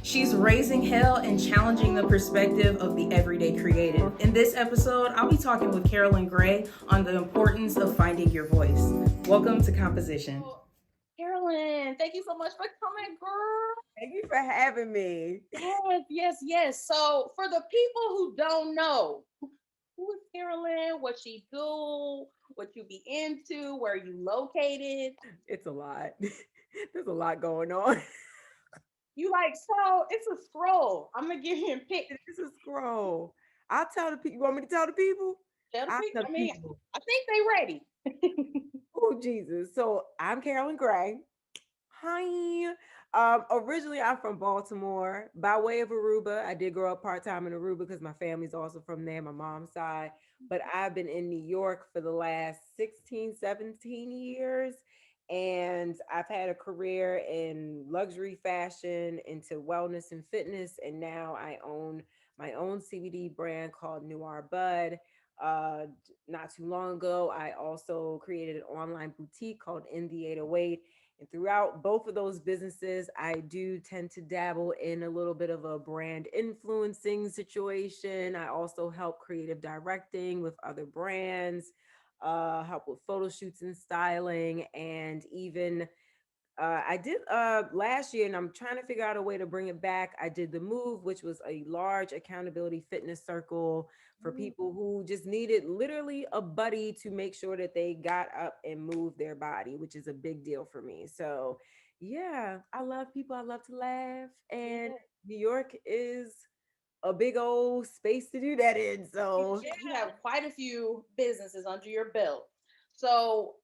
She's raising hell and challenging the perspective of the everyday creative. In this episode, I'll be talking with Carolyn Gray on the importance of finding your voice. Welcome to Composition. Carolyn, thank you so much for coming, girl. Thank you for having me. Yes, yes, yes. So, for the people who don't know, who is Carolyn? What she do? What you be into? Where you located? It's a lot. There's a lot going on. You like so? It's a scroll. I'm gonna give him pick. It is a scroll. I'll tell the people. You want me to tell the people? Tell the I'll people. tell I the mean, people. I think they ready. Oh, Jesus. So I'm Carolyn Gray. Hi. Originally, I'm from Baltimore by way of Aruba. I did grow up part time in Aruba because my family's also from there, my mom's side. But I've been in New York for the last 16, 17 years. And I've had a career in luxury fashion, into wellness and fitness. And now I own my own CBD brand called Noir Bud. Not too long ago, I also created an online boutique called In the 808. And throughout both of those businesses, I do tend to dabble in a little bit of a brand influencing situation. I also help creative directing with other brands, help with photo shoots and styling, and even I did last year, and I'm trying to figure out a way to bring it back. I did the Move, which was a large accountability fitness circle for people who just needed literally a buddy to make sure that they got up and moved their body, which is a big deal for me. So, yeah, I love people. I love to laugh, and Yeah. New York is a big old space to do that in. So, You have quite a few businesses under your belt. So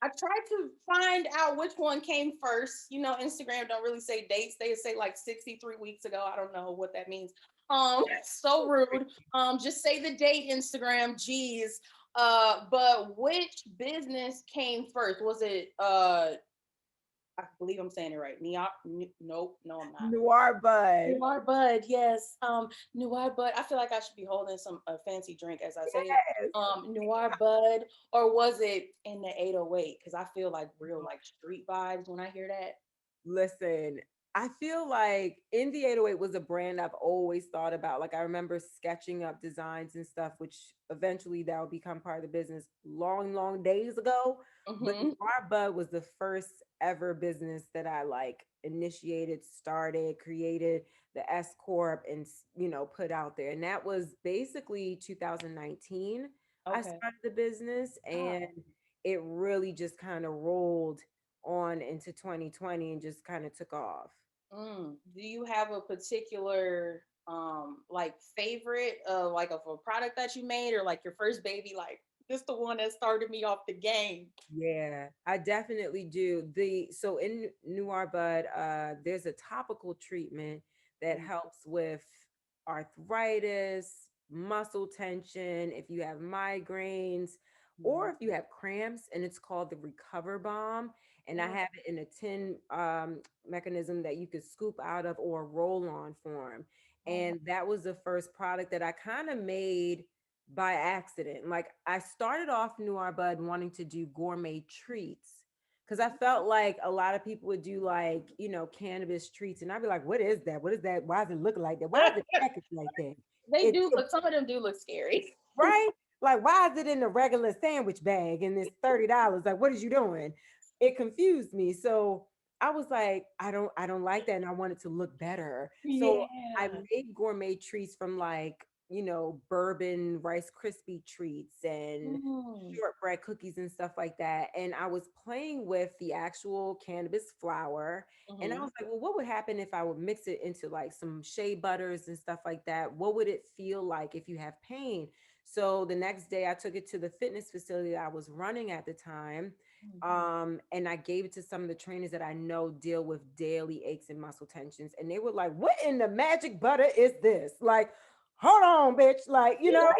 I tried to find out which one came first. You know, Instagram don't really say dates. They say like 63 weeks ago. I don't know what that means. So rude. Just say the date, Instagram. Geez. But which business came first? Was it I believe I'm saying it right. Nope, no, I'm not. Noir Bud. Noir Bud, yes. Noir Bud. I feel like I should be holding some a fancy drink as I say it. Yes. Noir Bud, or was it in the 808? Because I feel like real like street vibes when I hear that. Listen, I feel like in the 808 was a brand I've always thought about. Like I remember sketching up designs and stuff, which eventually that will become part of the business long, long days ago. But Mm-hmm. Noir Bud was the first ever business that I like initiated, started, created the S Corp and put out there. And that was basically 2019. I Okay. started the business Oh. and it really just kind of rolled on into 2020 and just kind of took off. Do you have a particular like favorite like of a product that you made or like your first baby like this the one that started me off the game? Yeah, I definitely do. So in Noir Bud, there's a topical treatment that helps with arthritis, muscle tension, if you have migraines, or Mhm. if you have cramps, and it's called the Recover Bomb. And I Oh, have it in a tin mechanism that you could scoop out of or roll on form. oh, And that was the first product that I kind of made by accident. Like I started off Noir Bud wanting to do gourmet treats because I felt like a lot of people would do like, cannabis treats. And I'd be like, what is that? What is that? Why does it look like that? Why is it packaged like that? they It do look, some of them do look scary. right? Like, why is it in a regular sandwich bag and it's $30? Like, what is you doing? It confused me. So I was like, I don't like that. And I want it to look better. So I Yeah. made gourmet treats from like, bourbon Rice Krispie treats and Mm. shortbread cookies and stuff like that. And I was playing with the actual cannabis flower. And I Hmm. was like, well, what would happen if I would mix it into like some shea butters and stuff like that? What would it feel like if you have pain? So the next day I took it to the fitness facility that I was running at the time. And I gave it to some of the trainers that I know deal with daily aches and muscle tensions. And they were like, what in the magic butter is this? Like, hold on, bitch. Like, We like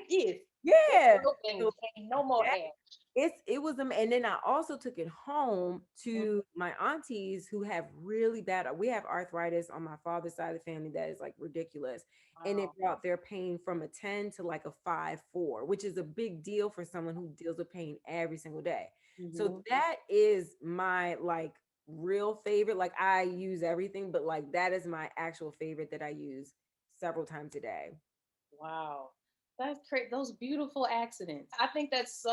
this. This yeah. little thing So ain't no more that ash. it was and then I also took it home Mm. to my aunties who have really bad we have arthritis on my father's side of the family that is like ridiculous, and it Wow. brought their pain from a 10 to like a 5-4, which is a big deal for someone who deals with pain every single day. So Hmm. that is my like real favorite. Like I use everything, but like that is my actual favorite that I use several times a day. Wow. That's great. Those beautiful accidents. I think it's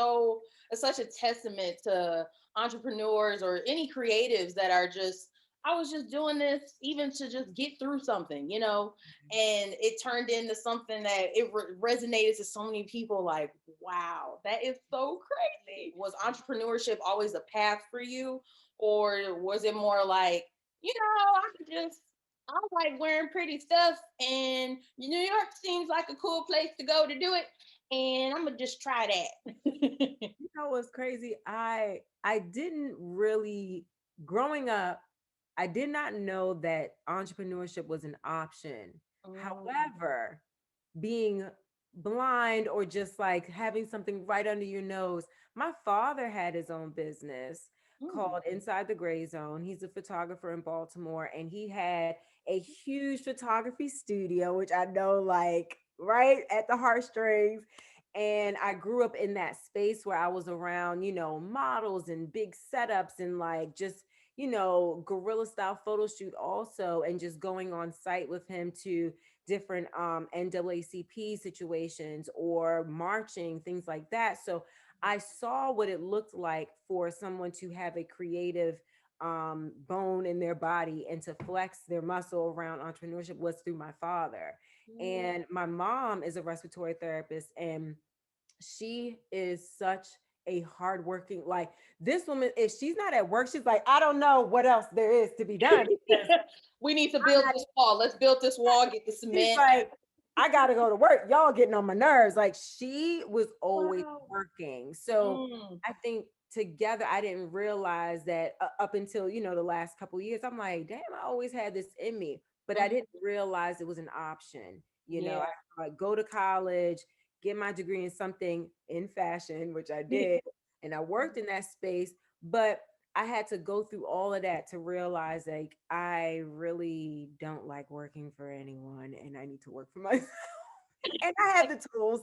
such a testament to entrepreneurs or any creatives that are just, I was just doing this even to just get through something, and it turned into something that it resonated to so many people. Like, wow, that is so crazy. Was entrepreneurship always a path for you? Or was it more like, I could just I like wearing pretty stuff, and New York seems like a cool place to go to do it, and I'm gonna just try that. You know what's crazy? I didn't really growing up, I did not know that entrepreneurship was an option. Mm, However, being blind or just like having something right under your nose, my father had his own business mm, called Inside the Gray Zone. He's a photographer in Baltimore, and he had a huge photography studio, which I know like right at the heartstrings. And I grew up in that space where I was around, models and big setups and like just, guerrilla style photo shoot also, and just going on site with him to different NAACP situations or marching, things like that. So I saw what it looked like for someone to have a creative bone in their body and to flex their muscle around entrepreneurship was through my father. mm. And my mom is a respiratory therapist, and she is such a hardworking, like this woman, if she's not at work, she's like, I don't know what else there is to be done because We need to I'm build not, this wall. Let's build this wall, get the she's cement. like, I gotta go to work. Y'all getting on my nerves. Like she was always Wow. working. So Mm, I think together I didn't realize that up until, the last couple years, I'm like, damn, I always had this in me, but I mhm. didn't realize it was an option. Yeah. I go to college, get my degree in something in fashion, which I did, and I worked in that space, but I had to go through all of that to realize like I really don't like working for anyone and I need to work for myself. And I had the tools.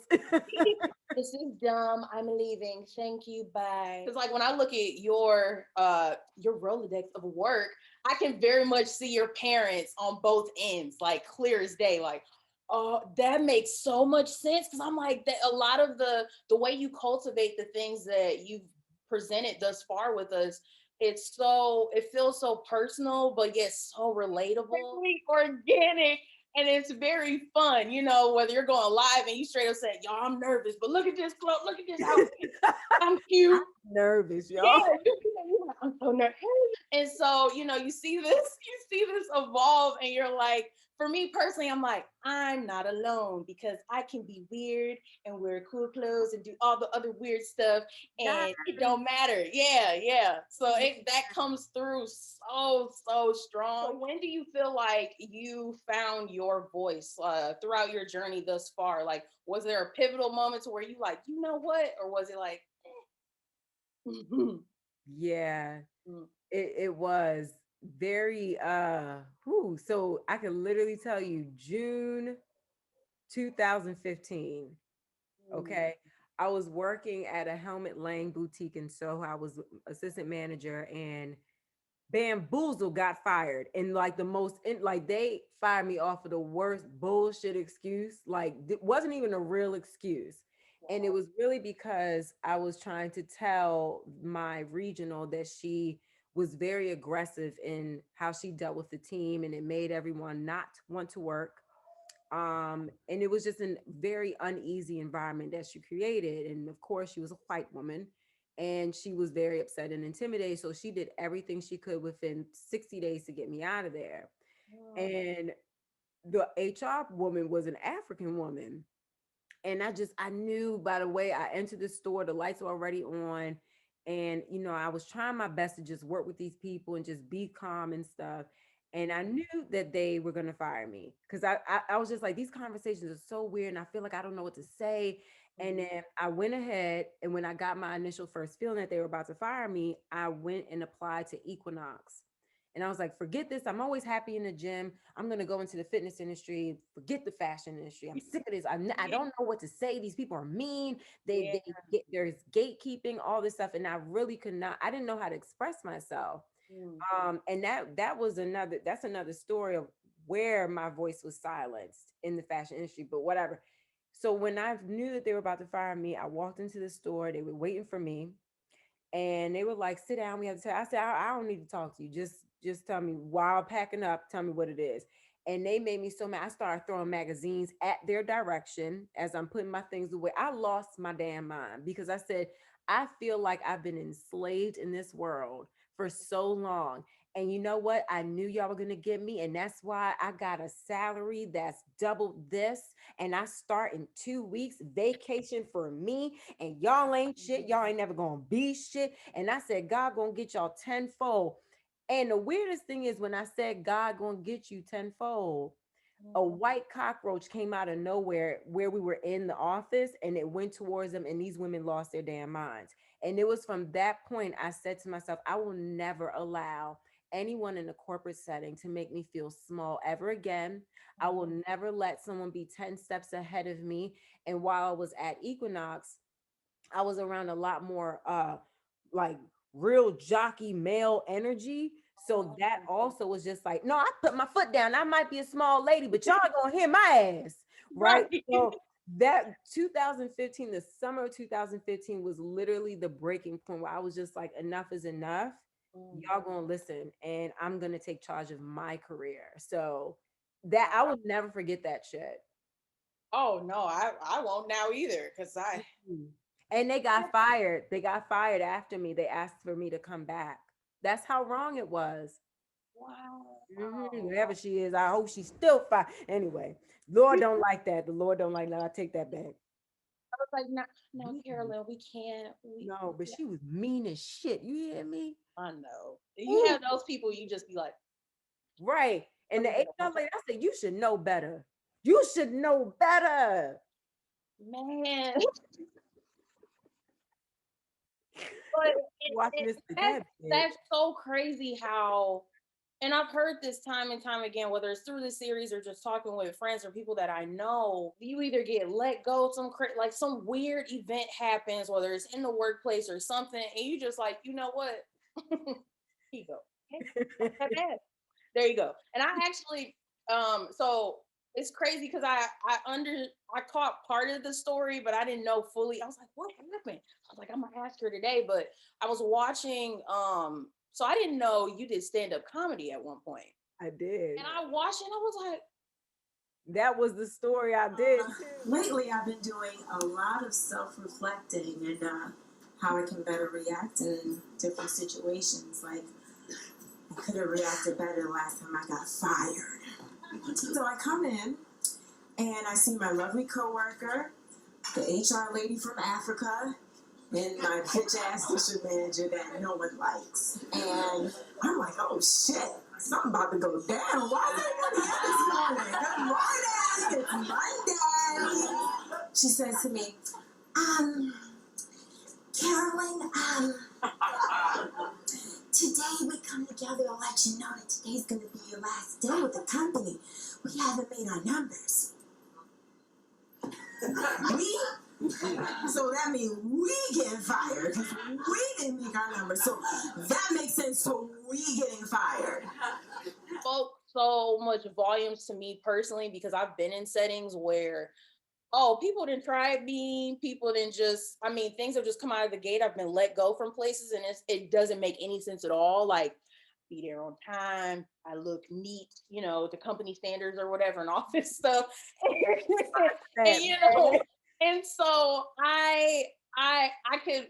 This is dumb. I'm leaving. Thank you. Bye. Because like when I look at your Rolodex of work, I can very much see your parents on both ends, like clear as day. Like, oh, that makes so much sense. Because I'm like that a lot of the way you cultivate the things that you've presented thus far with us, it feels so personal, but yet so relatable. Very organic, and it's very fun, whether you're going live and you straight up say, "Y'all, I'm nervous, but look at this clothes, look at this outfit, I'm I'm cute." nervous, Yeah, y'all. you're like, I'm so nervous. And so, you see this evolve, and you're like, for me personally, I'm like, I'm not alone because I can be weird and wear cool clothes and do all the other weird stuff, Yes. and it don't matter. Yeah, yeah. So that comes through so strong. So when do you feel like you found your voice throughout your journey thus far? Like, was there a pivotal moment to where you like, you know what, or was it like, Yeah, mm, it was very so I can literally tell you June 2015. mm, Okay. I was working at a Helmet Lang boutique in Soho. I was assistant manager, and Bamboozle got fired. And like like they fired me off of the worst bullshit excuse. Like it wasn't even a real excuse. And it wow. was really because I was trying to tell my regional that she was very aggressive in how she dealt with the team, and it made everyone not want to work. And it was just a very uneasy environment that she created. And of course, she was a white woman, and she was very upset and intimidated. So she did everything she could within 60 days to get me out of there. Oh, And the HR woman was an African woman. And I knew by the way I entered the store, the lights were already on. And, I was trying my best to just work with these people and just be calm and stuff. And I knew that they were going to fire me because I was just like, these conversations are so weird. And I feel like I don't know what to say. And mhm. then I went ahead, and when I got my initial first feeling that they were about to fire me, I went and applied to Equinox. And I was like, forget this. I'm always happy in the gym. I'm going to go into the fitness industry, forget the fashion industry. I'm sick of this. I Yeah, don't know what to say. These people are mean. They, yeah, they get, there's gatekeeping, all this stuff. And I really could not, I didn't know how to express myself. Mm. And that's another story of where my voice was silenced in the fashion industry, but whatever. So when I knew that they were about to fire me, I walked into the store. They were waiting for me, and they were like, "Sit down. We have to." I said, I don't need to talk to you. Just tell me while packing up. Tell me what it is." And they made me so mad. I started throwing magazines at their direction as I'm putting my things away. I lost my damn mind because I said, I feel like I've been enslaved in this world for so long. And you know what? I knew y'all were going to get me. And that's why I got a salary that's double this. And I start in 2 weeks, vacation for me. And y'all ain't shit. Y'all ain't never going to be shit. And I said, God going to get y'all tenfold. And the weirdest thing is when I said God going to get you tenfold, a Mhm. white cockroach came out of nowhere where we were in the office, and it went towards them, and these women lost their damn minds. And it was from that point I said to myself, I will never allow anyone in a corporate setting to make me feel small ever again. I will Mhm. never let someone be 10 steps ahead of me. And while I was at Equinox, I was around a lot more like real jockey male energy. So that also was just like, no, I put my foot down. I might be a small lady, but y'all gonna hear my ass. Right. Right. So that 2015, the summer of 2015 was literally the breaking point where I was just like, enough is enough. Mm. Y'all gonna listen, and I'm gonna take charge of my career. So that I Wow. will never forget that shit. Oh no, I won't now either because I. Mhm. And they got fired. They got fired after me. They asked for me to come back. That's how wrong it was. Wow. Wherever she is, I hope she's still fired. Anyway, Lord don't like that. The Lord don't like that. I take that back. I was like, no, no, Mhm. Carolyn, we can't. No, but Yeah, she was mean as shit. You hear me? I know. You Ooh, have those people, you just be like, right. And let the me get a HR hold lady, I said, you should know better. You should know better. man. But Watching this like that's that bitch. that's so crazy how, and I've heard this time and time again, whether it's through the series or just talking with friends or people that I know, you either get let go, like some weird event happens, whether it's in the workplace or something, and you just like, you know what? Here you go. Okay, not that bad. There you go. And I actually, so it's crazy because I caught part of the story, but I didn't know fully. I was like, what happened? I was like, I'm gonna ask her today, but I was watching, so I didn't know you did stand-up comedy at one point. I did. And I watched it and I was like, That was the story I did too. Lately, I've been doing a lot of self reflecting and how I can better react in different situations. Like, I could have reacted better last time I got fired. So I come in and I see my lovely coworker, the HR lady from Africa, and my bitch ass district manager that no one likes. And I'm like, oh shit, something about to go down. Why is everybody here this morning? Good morning, it's Monday. She says to me, Carolyn, today we come together to let you know that today's going to be your last day with the company. We haven't made our numbers. We? So that means we getting fired because we didn't make our numbers. So that makes sense. So we getting fired. spoke so much volumes to me personally because I've been in settings where, oh, people didn't try me. People didn't just, I mean, things have just come out of the gate. I've been let go from places and it doesn't make any sense at all. Like, be there on time. I look neat, the company standards or whatever and all this stuff. and That you man. know, and so I could,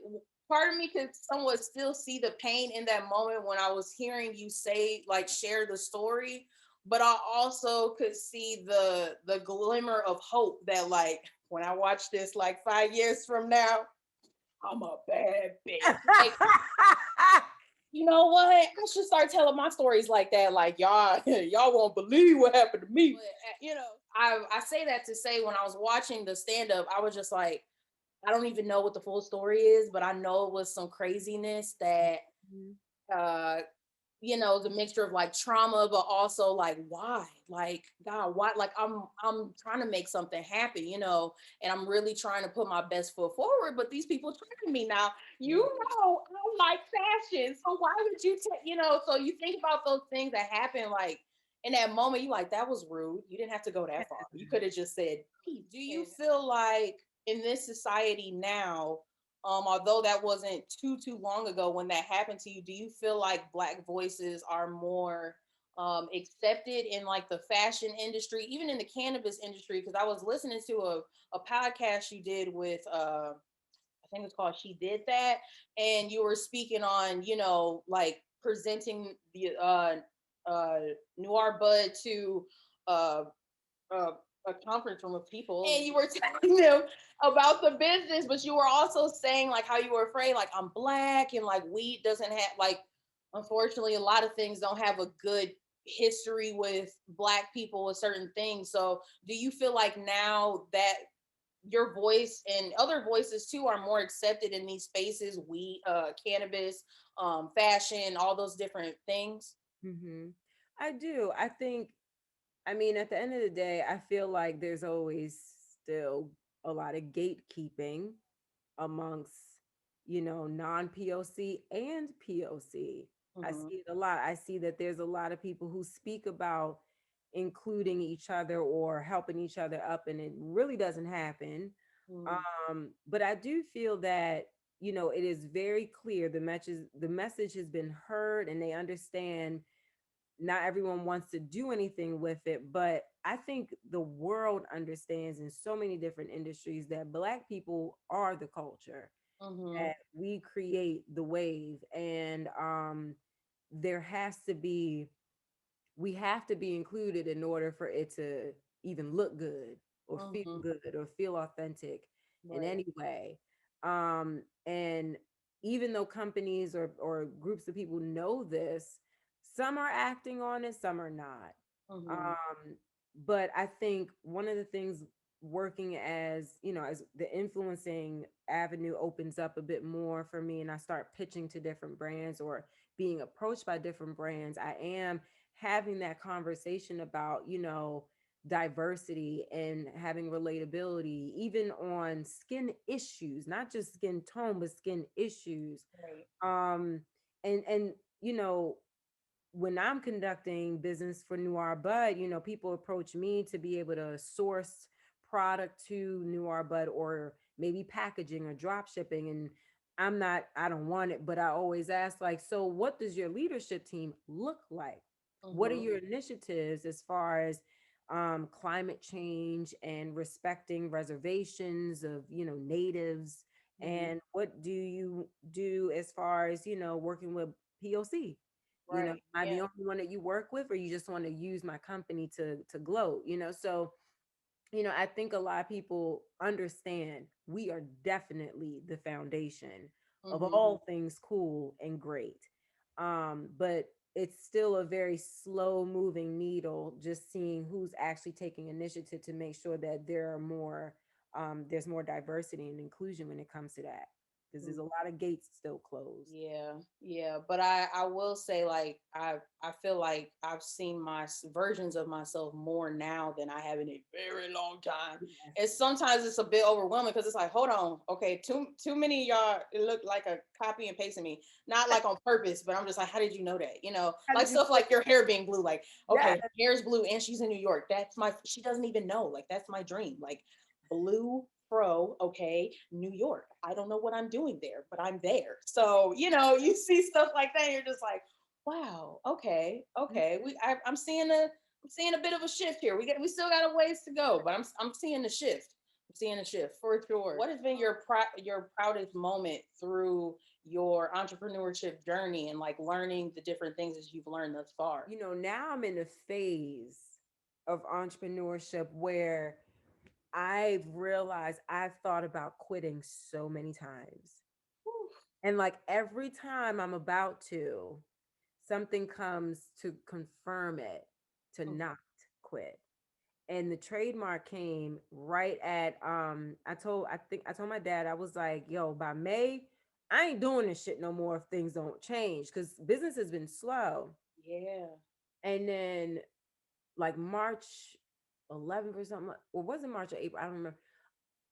part of me could somewhat still see the pain in that moment when I was hearing you say, like, share the story, but I also could see the glimmer of hope that, like, when I watch this like 5 years from now, I'm a bad bitch. Like, you know what? I should start telling my stories like that. Like, y'all won't believe what happened to me. But, I say that to say when I was watching the stand up, I was just like, I don't even know what the full story is, but I know it was some craziness that uh the mixture of like trauma, but also like why, like God, why, like I'm trying to make something happen, and I'm really trying to put my best foot forward, but these people trying me now. Yeah. I like fashion, so why would you take, so you think about those things that happen, like in that moment, you like, that was rude. You didn't have to go that far. You could have just said peace. Do you And feel like in this society now, although that wasn't too long ago when that happened to you, do you feel like Black voices are more accepted in like the fashion industry, even in the cannabis industry? Because I was listening to a podcast you did with I think it's called She Did That, and you were speaking on, like presenting the uh Noir Bud to uh uh, a conference room of people, and you were telling them about the business, but you were also saying like how you were afraid, like I'm Black and like weed doesn't have, like, unfortunately a lot of things don't have a good history with Black people with certain things. So do you feel like now that your voice and other voices too are more accepted in these spaces, weed, cannabis, fashion, all those different things? hmm I do. I mean, at the end of the day, I feel like there's always still a lot of gatekeeping amongst, non POC and POC. I Mm-hmm. see it a lot. I see that there's a lot of people who speak about including each other or helping each other up, and it really doesn't happen. But I do feel that, it is very clear the message has been heard and they understand not everyone wants to do anything with it, but I think the world understands in so many different industries that Black people are the culture, Mm-hmm. that we create the wave, and there has to be we have to be included in order for it to even look good or feel Mm-hmm. good or feel authentic in Right. any way. And even though companies or groups of people know this, some are acting on it, some are not. Mm-hmm. But I think one of the things, working as the influencing avenue opens up a bit more for me and I start pitching to different brands or being approached by different brands, I am having that conversation about, diversity and having relatability, even on skin issues, not just skin tone, but skin issues. Right. Um, and when I'm conducting business for Noir Bud, people approach me to be able to source product to Noir Bud or maybe packaging or drop shipping. And I don't want it, but I always ask, like, so what does your leadership team look like? What are Mm-hmm. your initiatives as far as climate change and respecting reservations of, natives? Mm-hmm. And what do you do as far as, working with POC? Right. Am I Yeah. the only one that you work with, or you just want to use my company to gloat? So I think a lot of people understand we are definitely the foundation of Mm-hmm. all things cool and great. But it's still a very slow moving needle, just seeing who's actually taking initiative to make sure that there's more diversity and inclusion when it comes to that. Because there's a lot of gates still closed. Yeah, yeah, but I will say, like, I feel like I've seen versions of myself more now than I have in a very long time. Yes. And sometimes it's a bit overwhelming because it's like, hold on, okay, too many of y'all, it look like a copy and paste of me, not like on purpose, but I'm just like, how did you know that? How Like did you stuff like your hair being blue, like, Yeah. okay, hair's blue and she's in New York. She doesn't even know, like that's my dream, like blue fro, okay, New York. I don't know what I'm doing there, but I'm there. So, you see stuff like that, and you're just like, wow, okay, okay. I'm seeing a bit of a shift here. We still got a ways to go, but I'm seeing the shift. I'm seeing a shift for sure. What has been your proudest moment through your entrepreneurship journey and like learning the different things that you've learned thus far? Now I'm in a phase of entrepreneurship where I've realized I've thought about quitting so many times. And like every time I'm about to, something comes to confirm it to not quit. And the trademark came right at I told my dad, I was like, yo, by May, I ain't doing this shit no more if things don't change because business has been slow. Yeah. And then like March 11th or something, or was it March or April? I don't remember.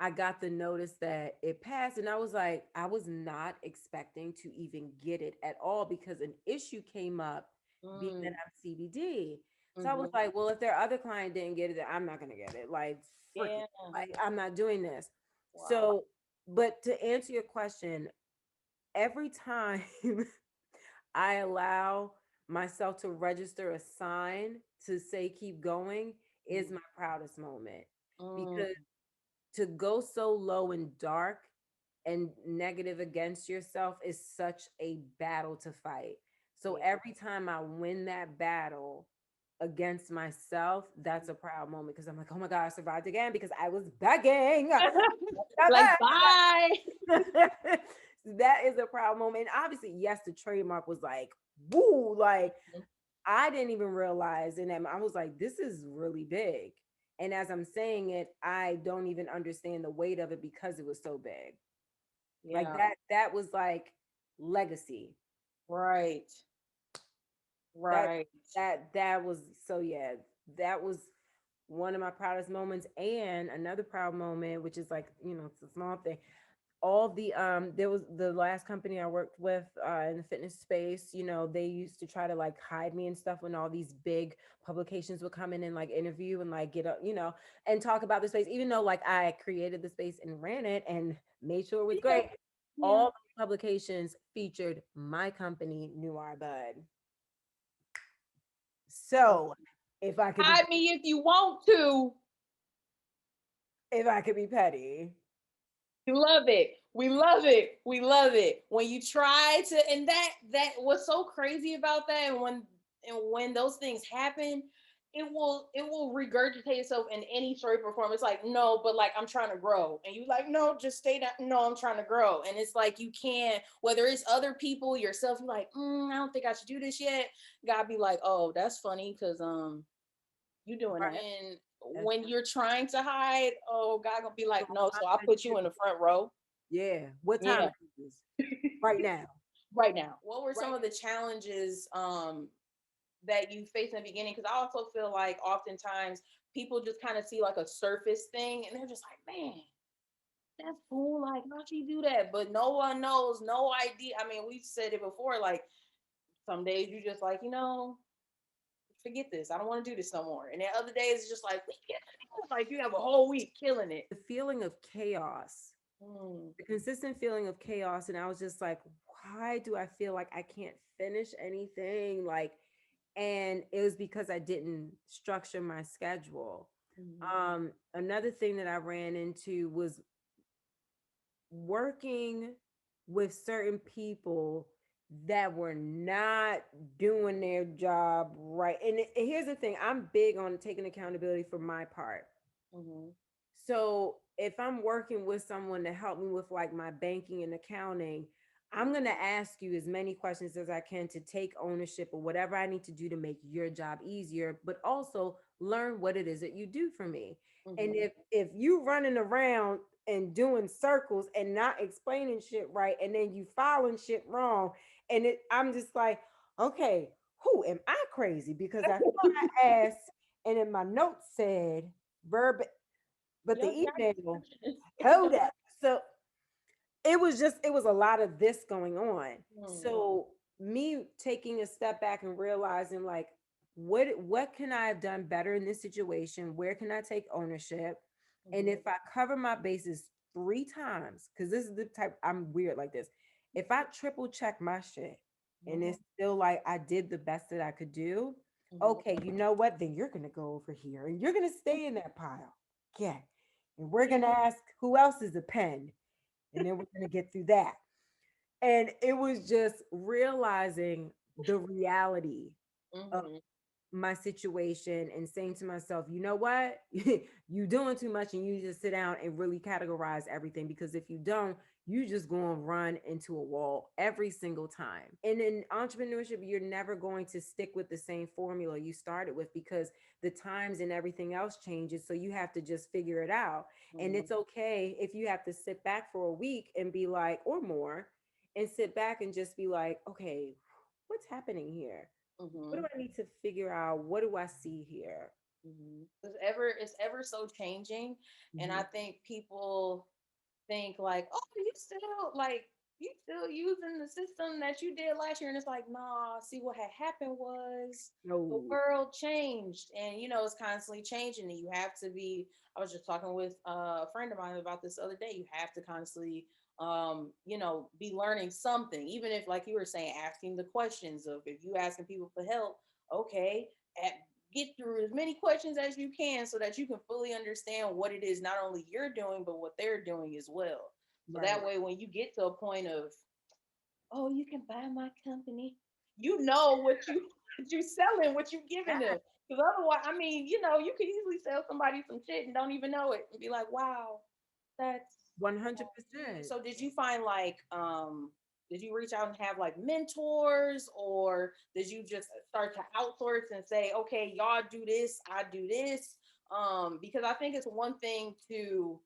I got the notice that it passed, and I was like, I was not expecting to even get it at all because an issue came up being that Mm. I'm CBD. So I was Mm-hmm. like, well, if their other client didn't get it, then I'm not gonna get it. Like, freaking, Yeah. like I'm not doing this. Wow. So, but to answer your question, every time I allow myself to register a sign to say keep going is my proudest moment Mm. because to go so low and dark and negative against yourself is such a battle to fight. So Yeah. every time I win that battle against myself, that's a proud moment because I'm like, oh my God, I survived again because I was begging. Like, bye. That is a proud moment. And obviously, yes, the trademark was like, woo, like I didn't even realize, and I was like, this is really big. And as I'm saying it, I don't even understand the weight of it because it was so big. Like Yeah. that was like legacy. Right. That Right. that was so yeah, that was one of my proudest moments. And another proud moment, which is like, it's a small thing. All the there was the last company I worked with in the fitness space, they used to try to like hide me and stuff when all these big publications would come in and like interview and like get up, and talk about the space, even though like I created the space and ran it and made sure it was Yeah. great. Yeah. All the publications featured my company, New Our Bud. So if I could be Hide me if you want to. if I could be petty. We love it. We love it. We love it. When you try to, and that what's so crazy about that, and when those things happen, it will regurgitate itself in any story performance. Like, no, but like I'm trying to grow. And you like, no, just stay down. No, I'm trying to grow. And it's like you can't, whether it's other people, yourself, you're like, I don't think I should do this yet. God be like, oh, that's funny, because you doing that. Right. And That's when you're trying to hide, oh, God gonna be so like, no, I so I'll bet put you. you in the front row. Yeah. What time Yeah. is this? Right now. Right now. What were some Right. of the challenges that you faced in the beginning? Because I also feel like oftentimes people just kind of see like a surface thing and they're just like, man, that's cool. Like, how'd she do that? But no one knows, no idea. I mean, we've said it before, like some days you just like, forget this. I don't want to do this no more. And then other days it's just like, like you have a whole week killing it. The feeling of chaos, Mm. the consistent feeling of chaos. And I was just like, why do I feel like I can't finish anything? Like, and it was because I didn't structure my schedule. Mhm. Another thing that I ran into was working with certain people that were not doing their job right. And here's the thing, I'm big on taking accountability for my part. Mhm. So if I'm working with someone to help me with like my banking and accounting, I'm going to ask you as many questions as I can to take ownership of whatever I need to do to make your job easier, but also learn what it is that you do for me. And Mhm. if you running around and doing circles and not explaining shit right, and then you filing shit wrong, and I'm just like, okay, who am I crazy? Because I thought I asked, and then my notes said verb, but the Yep. email, hold up. So it was a lot of this going on. Mm. So me taking a step back and realizing like what can I have done better in this situation? Where can I take ownership? And Mhm. if I cover my bases 3 times, because this is the type, I'm weird like this. If I triple check my shit and Mhm. it's still like I did the best that I could do, Mhm. okay, you know what? Then you're gonna go over here and you're gonna stay in that pile. Yeah. And we're gonna ask who else is a pen, and then we're going to get through that. And it was just realizing the reality of Mhm. my situation and saying to myself, you know what? You doing too much and you need to sit down and really categorize everything, because if you don't, you just going to run into a wall every single time. And in entrepreneurship, you're never going to stick with the same formula you started with because the times and everything else changes. So you have to just figure it out. And Mhm. it's okay if you have to sit back for a week and be like, or more, and sit back and just be like, okay, what's happening here? What Mm-hmm. do I need to figure out? What do I see here? Mm-hmm. It's ever so changing, and I Mhm. think people think like, oh, you still using the system that you did last year, and it's like, nah. See, what had happened was the No. world changed, and it's constantly changing. And you have to be. I was just talking with a friend of mine about this the other day. You have to constantly, be learning something, even if, like you were saying, asking the questions of if you asking people for help. Okay, at, get through as many questions as you can so that you can fully understand what it is not only you're doing but what they're doing as well. So Right. that way when you get to a point of, oh, you can buy my company, you know what you what you selling, what you giving them. Because otherwise, I mean, you could easily sell somebody some shit and don't even know it and be like, wow, that's 100%. so did you find like did you reach out and have like mentors, or did you just start to outsource and say, okay, y'all do this, I do this? Because I think it's one thing to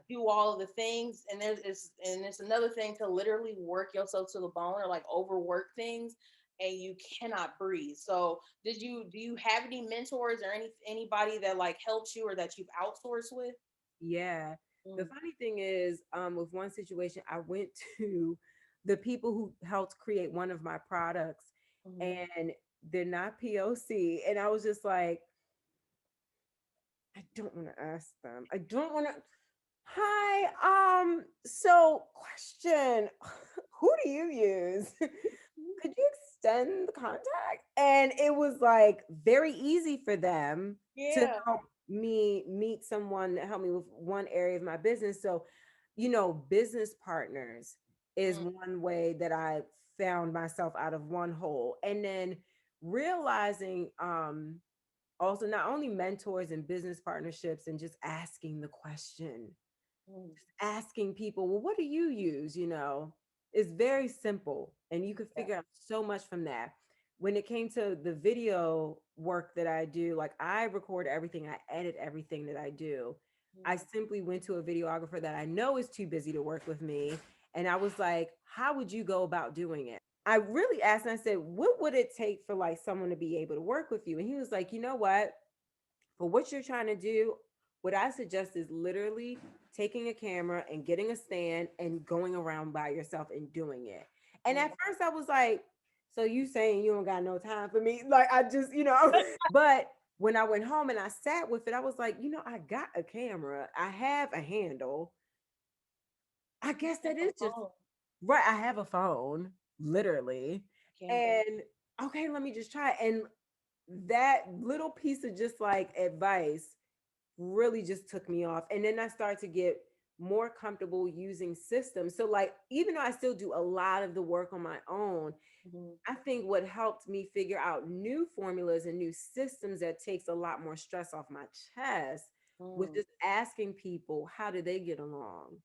do all of the things, and it's another thing to literally work yourself to the bone or like overwork things and you cannot breathe. So do you have any mentors or anybody that like helps you or that you've outsourced with? Yeah. The Mm, funny thing is, with one situation, I went to the people who helped create one of my products, mhm. and they're not POC. And I was just like, I don't want to ask them. I don't want to. Hi. So question, who do you use? Could you extend the contact? And it was like very easy for them to Yeah. help me meet someone that helped me with one area of my business. So, business partners is Mm, one way that I found myself out of one hole. And then realizing also not only mentors and business partnerships and just asking the question, mm, asking people, well, what do you use? It's very simple and you could yeah. figure out so much from that. When it came to the video work that I do, like I record everything, I edit everything that I do. I Mm, simply went to a videographer that I know is too busy to work with me. And I was like, how would you go about doing it? I really asked, and I said, what would it take for like someone to be able to work with you? And he was like, you know what? For what you're trying to do, what I suggest is literally taking a camera and getting a stand and going around by yourself and doing it. And mm. at first I was like, so you saying you don't got no time for me? Like I just. But when I went home and I sat with it, I was like, I got a camera, I have a handle. I guess That's that a is just phone. right. I have a phone, literally. Can't believe. And okay, let me just try it. And that little piece of just like advice really just took me off. And then I started to get more comfortable using systems. So, like, even though I still do a lot of the work on my own, Mhm. I think what helped me figure out new formulas and new systems that takes a lot more stress off my chest was Mm, just asking people, how do they get along?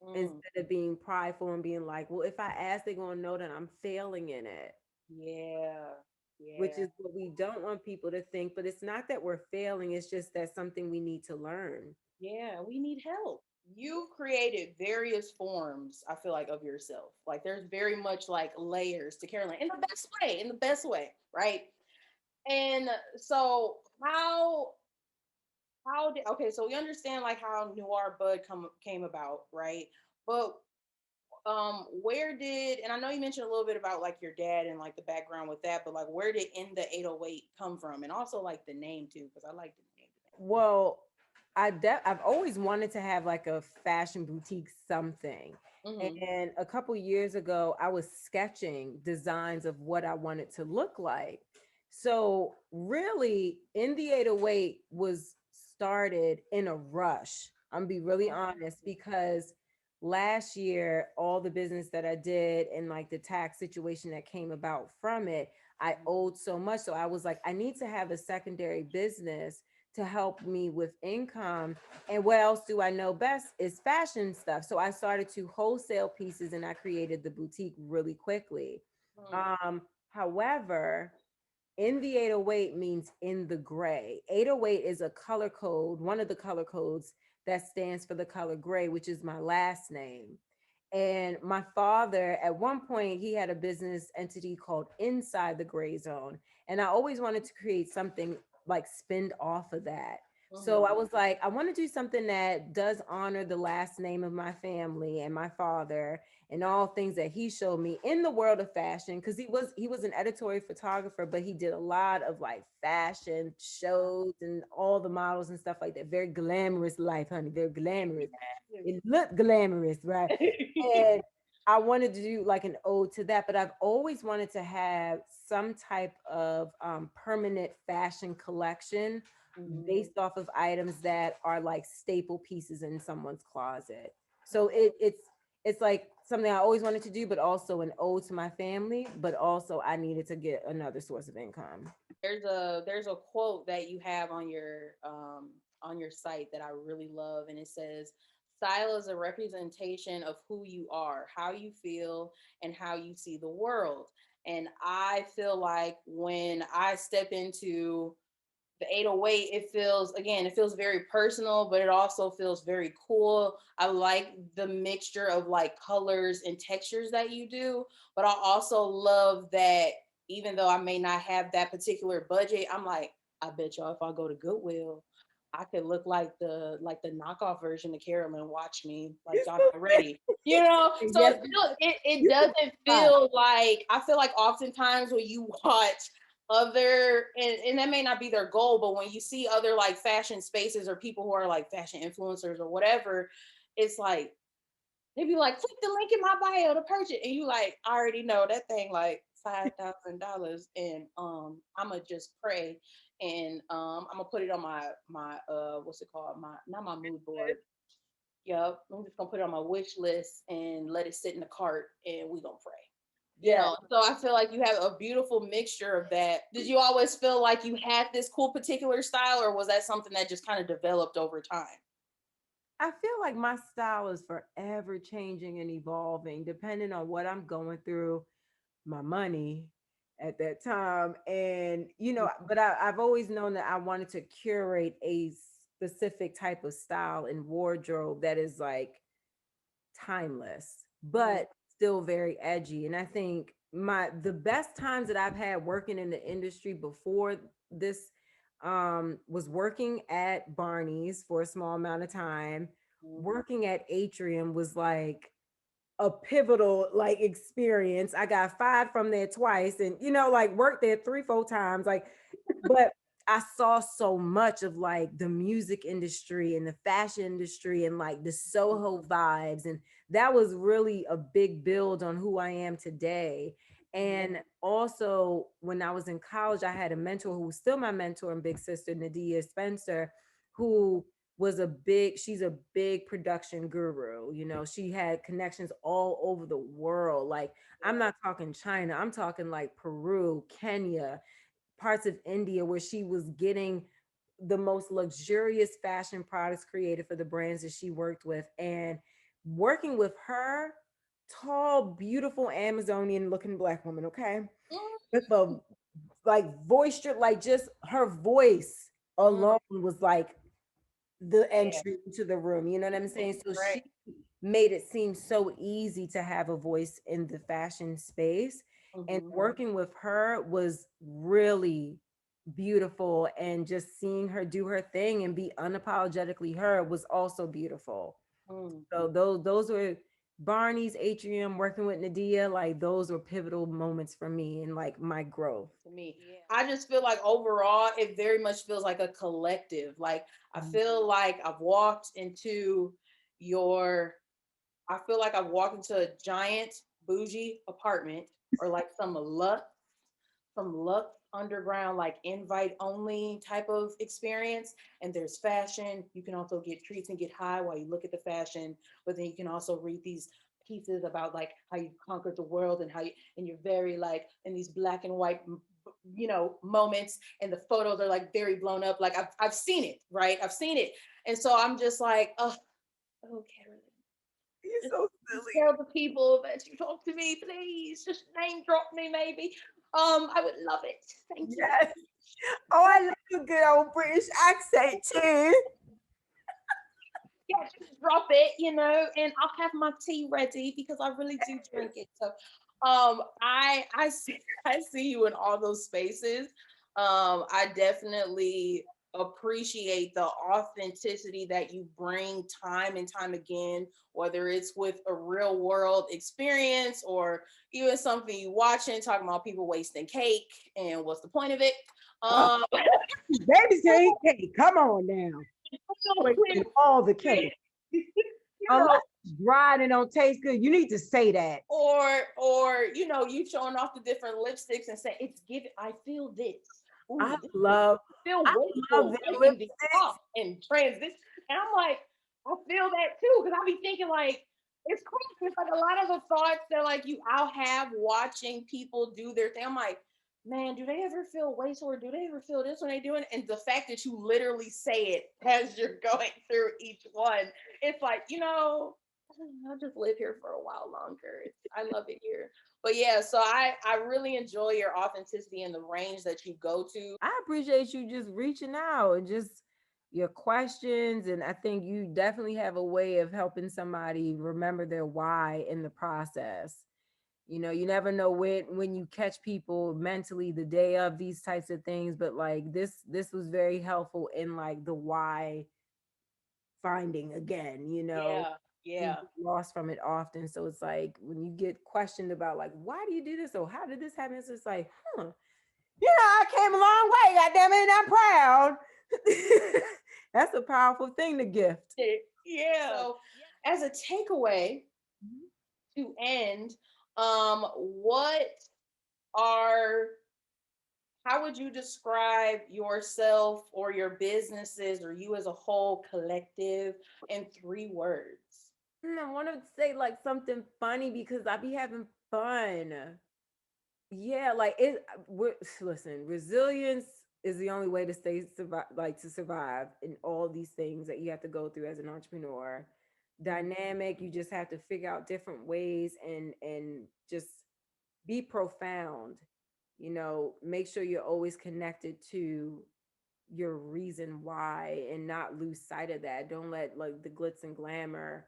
mm. Instead of being prideful and being like, well, if I ask, they're going to know that I'm failing in it, Yeah. which Yeah. is what we don't want people to think. But it's not that we're failing, it's just that something we need to learn. Yeah. We need help. You've created various forms, I feel like, of yourself. Like there's very much like layers to Carolyn in the best way, right? And so how did okay, so we understand like how Noir Bud came about, right? But where did, and I know you mentioned a little bit about like your dad and like the background with that, but like where did In the 808 come from? And also like the name too, because I like the name. Well, I've always wanted to have like a fashion boutique something. Mm-hmm. And a couple years ago, I was sketching designs of what I wanted to look like. So really, In the 808 was started in a rush. I'm gonna be really honest because last year, all the business that I did and like the tax situation that came about from it, I owed so much. So I was like, I need to have a secondary business to help me with income. And what else do I know best is fashion stuff. So I started to wholesale pieces and I created the boutique really quickly. However, in the 808 means in the gray. 808 is a color code, one of the color codes that stands for the color gray, which is my last name. And my father, at one point, he had a business entity called Inside the Gray Zone. And I always wanted to create something like spinned off of that. So I Mhm. was like, I want to do something that does honor the last name of my family and my father and all things that he showed me in the world of fashion. Cause he was an editorial photographer, but he did a lot of like fashion shows and all the models and stuff like that. Very glamorous life, honey. Very glamorous. It looked glamorous, right? And I wanted to do like an ode to that, but I've always wanted to have some type of permanent fashion collection Mhm. based off of items that are like staple pieces in someone's closet. So it's like something I always wanted to do, but also an ode to my family, but also I needed to get another source of income. There's a quote that you have on your site that I really love, and it says, "Style is a representation of who you are, how you feel, and how you see the world." And I feel like when I step into the 808, it feels very personal, but it also feels very cool. I like the mixture of like colors and textures that you do, but I also love that even though I may not have that particular budget, I'm like, I bet y'all if I go to Goodwill, I could look like the knockoff version of Carolyn. Watch me, like y'all not ready. You know, so Yes, it you can doesn't try. feel like, I feel like oftentimes when you watch other, and that may not be their goal, but when you see other like fashion spaces or people who are like fashion influencers or whatever, it's like they be like, click the link in my bio to purchase, and you like, I already know that thing like $5,000, and I'ma just pray, and I'm gonna put it on my what's it called, my not my mood board. Yep, I'm just gonna put it on my wish list and let it sit in the cart, and we gonna pray. You Yeah. know, so I feel like you have a beautiful mixture of that. Did you always feel like you had this cool particular style, or was that something that just kind of developed over time? I feel like my style is forever changing and evolving depending on what I'm going through, my money at that time. And, but I've always known that I wanted to curate a specific type of style and wardrobe that is like timeless, Mhm. but still very edgy. And I think the best times that I've had working in the industry before this was working at Barney's for a small amount of time. Working at Atrium was like a pivotal like experience. I got fired from there twice and like worked there 3 4 times like, but I saw so much of like the music industry and the fashion industry and like the Soho vibes, and that was really a big build on who I am today. And also when I was in college, I had a mentor who was still my mentor and big sister, Nadia Spencer, who she's a big production guru. She had connections all over the world. Like, I'm not talking China, I'm talking like Peru, Kenya, parts of India, where she was getting the most luxurious fashion products created for the brands that she worked with. And working with her, tall, beautiful Amazonian looking black woman, okay? With a like voice, like just her voice alone was like the Yeah, entry to the room. You know what I'm saying? So right. she made it seem so easy to have a voice in the fashion space. And Hmm. working with her was really beautiful. And just seeing her do her thing and be unapologetically her was also beautiful. Mm. So those were Barney's, Atrium, working with Nadia, like those were pivotal moments for me and like my growth. To me, I just feel like overall, it very much feels like a collective. Like I feel like your, I feel like I've walked into a giant bougie apartment, or like some luck underground, like invite only type of experience. And there's fashion. You can also get treats and get high while you look at the fashion, but then you can also read these pieces about like how you conquered the world, and how you, and you're very like in these black and white, moments, and the photos are like very blown up. Like I've seen it, right? I've seen it. And so I'm just like, oh, Carolyn, You're just, so just silly. tell the people that you talk to me, please. Just name drop me, maybe. I would love it. Thank you. Yes. Oh, I love a good old British accent too. Yeah, just drop it, and I'll have my tea ready because I really do drink it. So, I see I see you in all those spaces. I definitely appreciate the authenticity that you bring time and time again, whether it's with a real world experience or even something you watching, talking about people wasting cake and what's the point of it. Oh, Um, baby's cake, cake. Come on now. Wasting all the cake. you Unless know, it's dry and it don't taste good, you need to say that. or you showing off the different lipsticks and saying it's giving. I feel this. I Ooh, this love, feel I love wasteful. their I can be lipsticks. soft and transition. And I'm like, I feel that too because I be thinking like it's crazy. It's like a lot of the thoughts that like I'll have watching people do their thing. I'm like, man, do they ever feel wasteful or do they ever feel this when they do it? And the fact that you literally say it as you're going through each one, it's like, I'll just live here for a while longer. I love it here. But yeah, so I really enjoy your authenticity and the range that you go to. I appreciate you just reaching out and just your questions. And I think you definitely have a way of helping somebody remember their why in the process. You never know when you catch people mentally the day of these types of things, but like this was very helpful in like the why finding again, Yeah, we yeah. get lost from it often. So it's like when you get questioned about like why do you do this or how did this happen, it's just like, I came a long way, goddamn it, and I'm proud. That's a powerful thing to gift. Yeah. So as a takeaway Mhm. to end, what are how would you describe yourself or your businesses or you as a whole collective in 3 words? I want to say like something funny because I be having fun. Yeah, like listen, resilience is the only way to stay survive, like to survive in all these things that you have to go through as an entrepreneur. Dynamic, you just have to figure out different ways and just be profound. Make sure you're always connected to your reason why and not lose sight of that. Don't let like the glitz and glamour,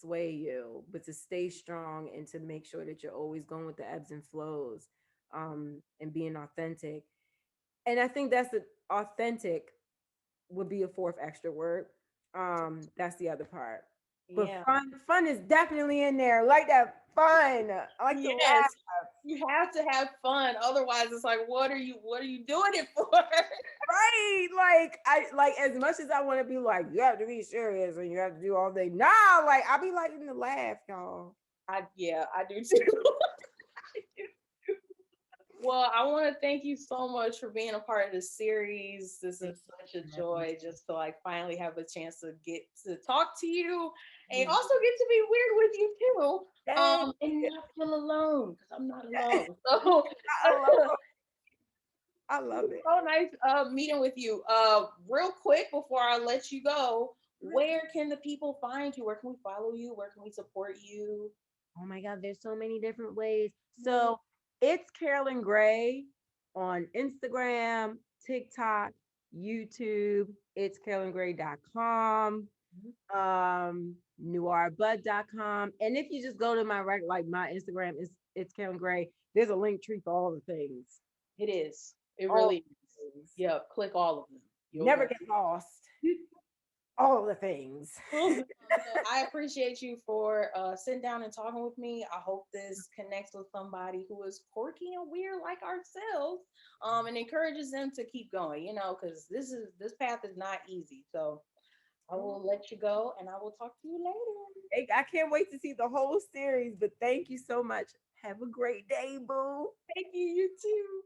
sway you, but to stay strong and to make sure that you're always going with the ebbs and flows, and being authentic. And I think that's the authentic would be a fourth extra word. That's the other part. But Yeah. fun is definitely in there. Like that fun. I like to laugh. Yes. You have to have fun. Otherwise, it's like, what are you doing it for? Right. Like I like as much as I want to be like, you have to be serious and you have to do all day. Nah, like I be liking to laugh, y'all. I do too. Well, I want to thank you so much for being a part of this series. This Thank is such a you. joy just to like finally have a chance to get to talk to you and Yeah. also get to be weird with you too. Thank And you. not feel alone because I'm not alone. So I love, I it love was it. so nice meeting with you. Real quick before I let you go, where can the people find you? Where can we follow you? Where can we support you? Oh my God, there's so many different ways. So it's Carolyn Gray on Instagram, TikTok, YouTube. It's carolyngray.com, noirbud.com. And if you just go to like my Instagram, it's Carolyn Gray. There's a link tree for all the things. It is. It All really is. the things. Yeah, click all of them. You'll Never go. get lost. All the things. So I appreciate you for sitting down and talking with me. I hope this connects with somebody who is quirky and weird like ourselves, and encourages them to keep going. Because this path is not easy. So I will let you go, and I will talk to you later. Hey, I can't wait to see the whole series, but thank you so much. Have a great day, boo. Thank you. You too.